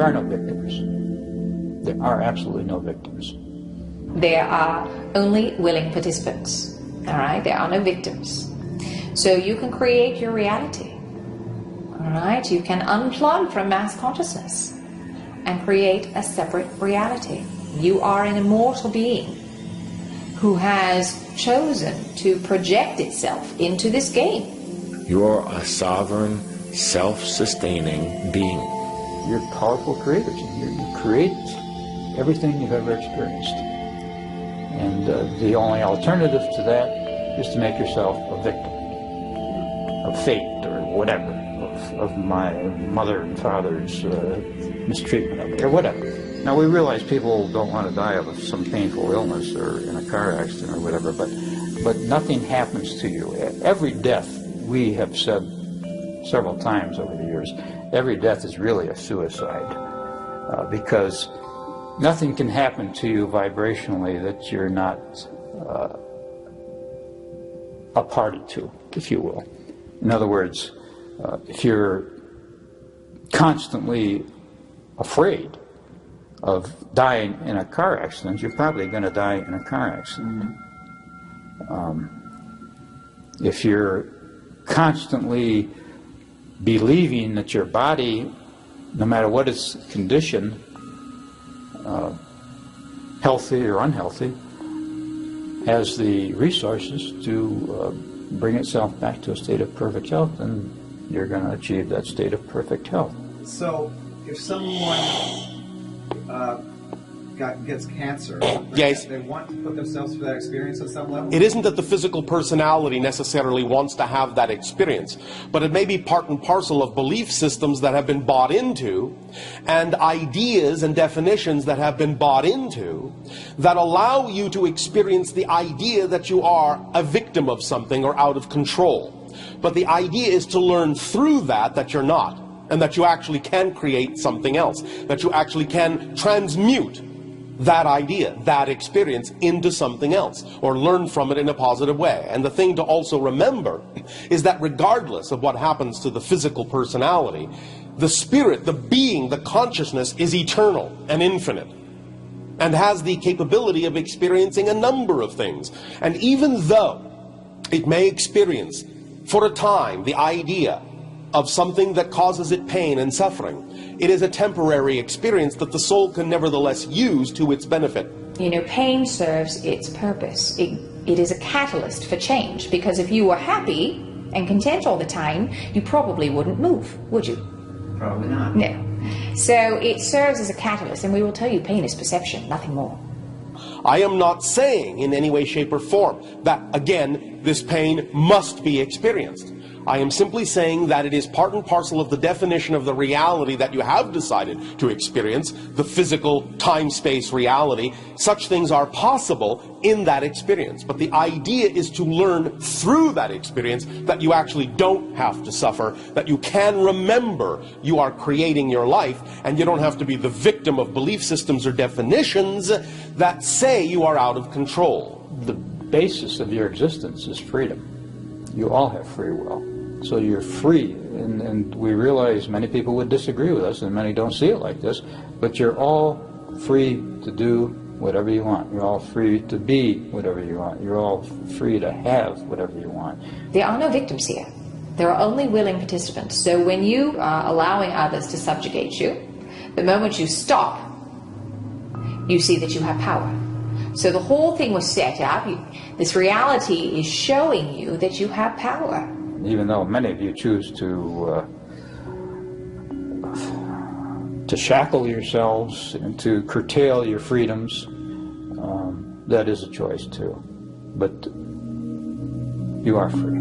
are no victims. There are absolutely no victims. There are only willing participants, all right? There are no victims. So you can create your reality, all right? You can unplug from mass consciousness and create a separate reality. You are an immortal being who has chosen to project itself into this game. You are a sovereign, self-sustaining being. You're powerful creators. You create everything you've ever experienced. And the only alternative to that is to make yourself a victim of fate or whatever, of my mother and father's mistreatment of it, or whatever. Now, we realize people don't want to die of some painful illness or in a car accident or whatever, but nothing happens to you. Every death, we have said several times over the years, every death is really a suicide, because nothing can happen to you vibrationally that you're not a party to, if you will. In other words, if you're constantly afraid of dying in a car accident, you're probably going to die in a car accident. If you're constantly believing that your body, no matter what its condition, healthy or unhealthy, has the resources to bring itself back to a state of perfect health, then you're going to achieve that state of perfect health. So, if someone gets cancer, yes, they want to put themselves through that experience at some level? It isn't that the physical personality necessarily wants to have that experience, but it may be part and parcel of belief systems that have been bought into, and ideas and definitions that have been bought into, that allow you to experience the idea that you are a victim of something or out of control. But the idea is to learn through that you're not, and that you actually can create something else, that you actually can transmute that idea, that experience, into something else, or learn from it in a positive way. And the thing to also remember is that regardless of what happens to the physical personality, the spirit, the being, the consciousness is eternal and infinite, and has the capability of experiencing a number of things. And even though it may experience for a time the idea of something that causes it pain and suffering, it is a temporary experience that the soul can nevertheless use to its benefit. You know, pain serves its purpose. It is a catalyst for change, because if you were happy and content all the time, you probably wouldn't move, would you? Probably not. No. So it serves as a catalyst, and we will tell you pain is perception, nothing more. I am not saying in any way, shape, or form that, again, this pain must be experienced. I am simply saying that it is part and parcel of the definition of the reality that you have decided to experience, the physical time-space reality. Such things are possible in that experience. But the idea is to learn through that experience that you actually don't have to suffer, that you can remember you are creating your life, and you don't have to be the victim of belief systems or definitions that say you are out of control. The basis of your existence is freedom. You all have free will. So you're free, and we realize many people would disagree with us, and many don't see it like this, but you're all free to do whatever you want. You're all free to be whatever you want. You're all free to have whatever you want. There are no victims here. There are only willing participants. So when you are allowing others to subjugate you, the moment you stop, you see that you have power. So the whole thing was set up. This reality is showing you that you have power. Even though many of you choose to shackle yourselves and to curtail your freedoms, that is a choice too. But you are free.